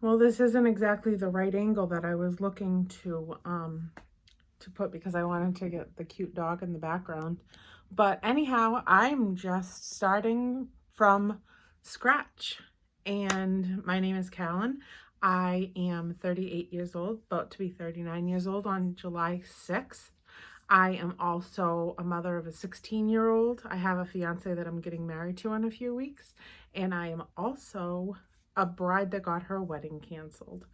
Well, this isn't exactly the right angle that I was looking to put because I wanted to get the cute dog in the background. But anyhow, I'm just starting from scratch. And my name is Callan. I am 38 years old, about to be 39 years old on July 6th. I am also a mother of a 16-year-old. I have a fiance that I'm getting married to in a few weeks. And I am also a bride that got her wedding canceled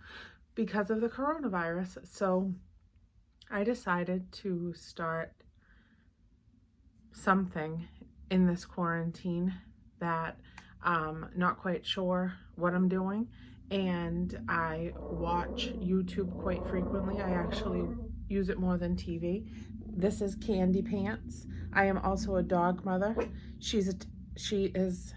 because of the coronavirus. So I decided to start something in this quarantine that not quite sure what I'm doing. And I watch YouTube quite frequently. I actually use it more than TV. This is Candy Pants. I am also a dog mother. She is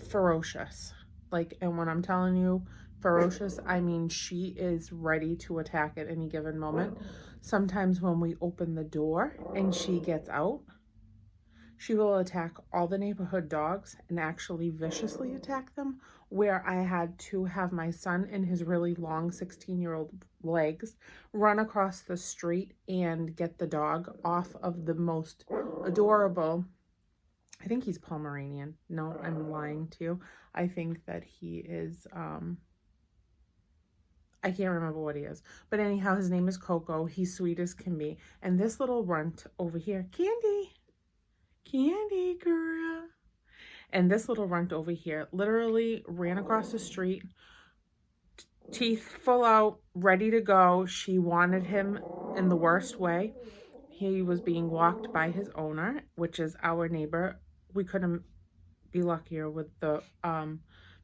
ferocious. Like, and when I'm telling you ferocious, I mean she is ready to attack at any given moment. Sometimes when we open the door and she gets out, she will attack all the neighborhood dogs and actually viciously attack them, where I had to have my son in his really long 16-year-old legs run across the street and get the dog off of the most adorable, I think he's Pomeranian. No, I'm lying to you. I think that he is, I can't remember what he is. But anyhow, his name is Coco. He's sweet as can be. And this little runt over here, Candy, Candy girl. And this little runt over here literally ran across the street, teeth full out, ready to go. She wanted him in the worst way. He was being walked by his owner, which is our neighbor. We couldn't be luckier with the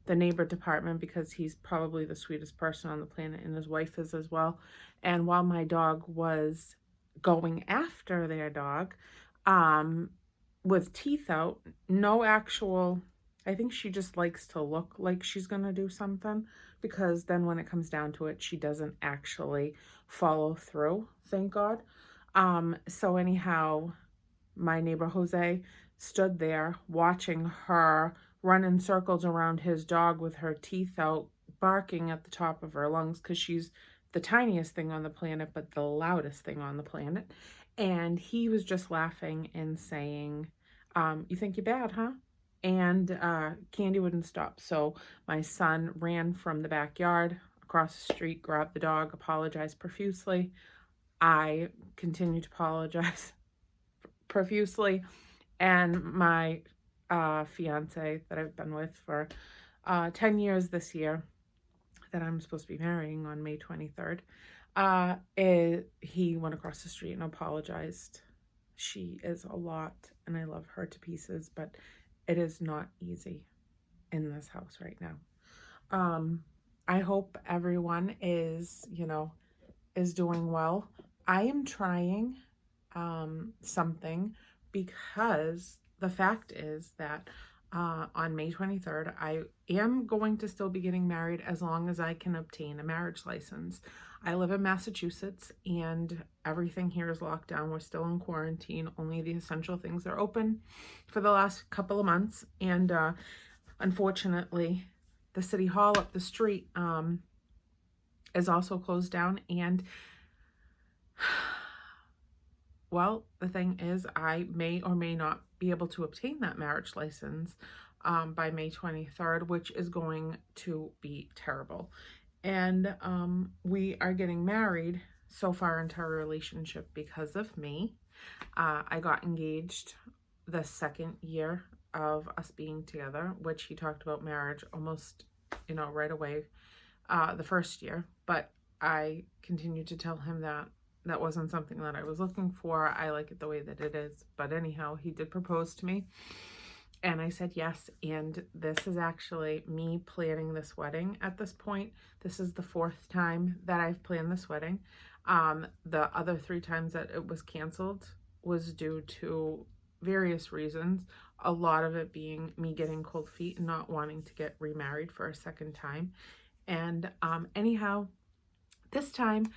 neighbor department because he's probably the sweetest person on the planet, and his wife is as well. And while my dog was going after their dog with teeth out, no actual, I think she just likes to look like she's gonna do something, because then when it comes down to it, she doesn't actually follow through, thank God. So anyhow, my neighbor Jose stood there watching her run in circles around his dog with her teeth out, barking at the top of her lungs because she's the tiniest thing on the planet, but the loudest thing on the planet. And he was just laughing and saying, you think you're bad, huh? And Candy wouldn't stop. So my son ran from the backyard across the street, grabbed the dog, apologized profusely. I continued to apologize profusely. And my fiance that I've been with for 10 years this year, that I'm supposed to be marrying on May 23rd, he went across the street and apologized. She is a lot, and I love her to pieces, but it is not easy in this house right now. I hope everyone is, is doing well. I am trying something, because the fact is that on May 23rd, I am going to still be getting married as long as I can obtain a marriage license. I live in Massachusetts and everything here is locked down. We're still in quarantine. Only the essential things are open for the last couple of months. And unfortunately, the city hall up the street is also closed down. And well, the thing is, I may or may not be able to obtain that marriage license by May 23rd, which is going to be terrible. And we are getting married so far into our relationship because of me. I got engaged the second year of us being together, which he talked about marriage almost, right away the first year. But I continued to tell him that that wasn't something that I was looking for. I like it the way that it is. But anyhow, he did propose to me and I said yes. And this is actually me planning this wedding at this point. This is the 4th time that I've planned this wedding. The other 3 times that it was canceled was due to various reasons. A lot of it being me getting cold feet and not wanting to get remarried for a second time. And anyhow, this time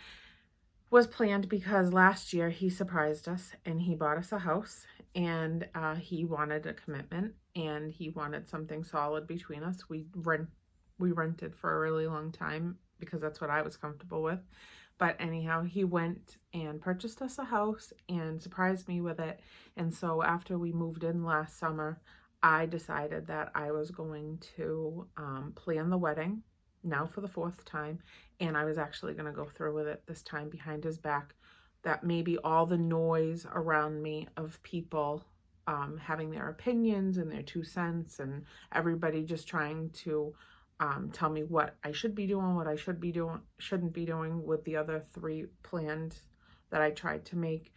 was planned because last year he surprised us and he bought us a house, and he wanted a commitment and he wanted something solid between us. We we rented for a really long time because that's what I was comfortable with. But anyhow, he went and purchased us a house and surprised me with it. And so after we moved in last summer, I decided that I was going to plan the wedding, now for the 4th time. And I was actually going to go through with it this time behind his back. That maybe all the noise around me of people having their opinions and their 2 cents and everybody just trying to tell me what I should be doing, what I shouldn't be doing with the other 3 planned that I tried to make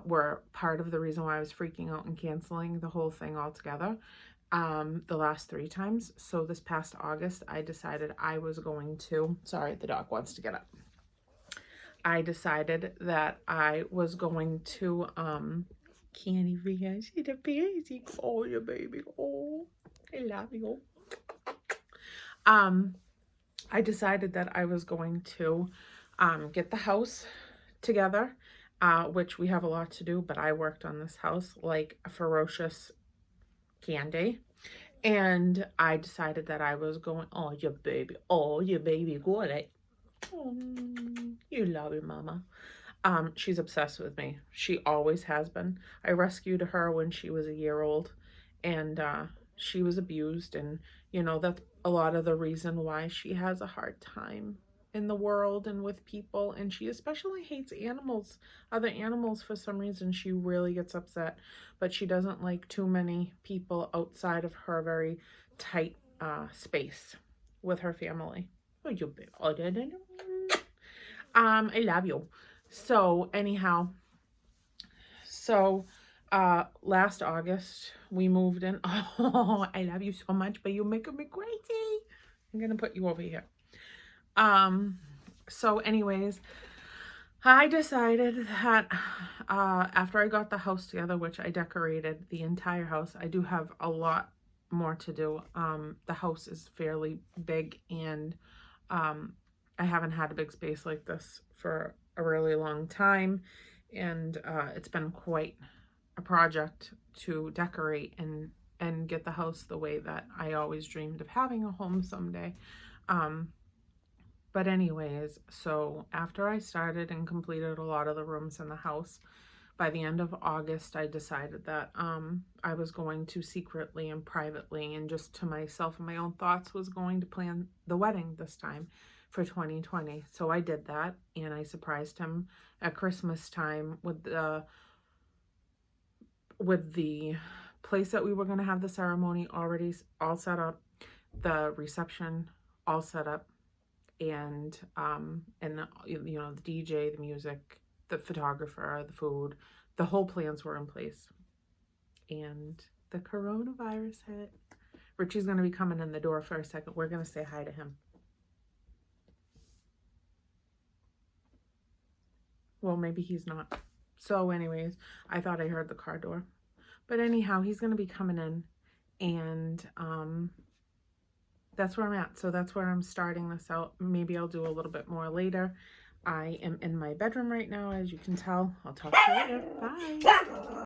were part of the reason why I was freaking out and canceling the whole thing altogether the last 3 times. So this past August, I decided I was going to, sorry, the dog wants to get up. I decided that I was going to, Candy Via, she's the baby. Oh, your baby. Oh, I love you. I decided that I was going to get the house together, which we have a lot to do, but I worked on this house like a ferocious Candy. And I decided that I was going, oh, your baby, got it. Oh, you love your mama. She's obsessed with me. She always has been. I rescued her when she was a year old, and she was abused, and you know, that's a lot of the reason why she has a hard time in the world and with people, and she especially hates animals, other animals. For some reason, she really gets upset, but she doesn't like too many people outside of her very tight space with her family. Oh, you baby. I love you. So anyhow, last August we moved in. Oh, I love you so much, but you're making me crazy. I'm gonna put you over here. So anyways, I decided that after I got the house together, which I decorated the entire house, I do have a lot more to do. The house is fairly big, and I haven't had a big space like this for a really long time, and it's been quite a project to decorate and get the house the way that I always dreamed of having a home someday. But anyways, so after I started and completed a lot of the rooms in the house, by the end of August, I decided that I was going to secretly and privately and just to myself and my own thoughts was going to plan the wedding this time for 2020. So I did that, and I surprised him at Christmas time with the place that we were going to have the ceremony already all set up, the reception all set up, and you know, the DJ, the music, the photographer, the food, the whole plans were in place. And the coronavirus hit. Richie's going to be coming in the door for a second. We're going to say hi to him. Well, maybe he's not. So anyways, I thought I heard the car door. But anyhow, he's going to be coming in, and that's where I'm at. So that's where I'm starting this out. Maybe I'll do a little bit more later. I am in my bedroom right now, as you can tell. I'll talk to you later. Bye.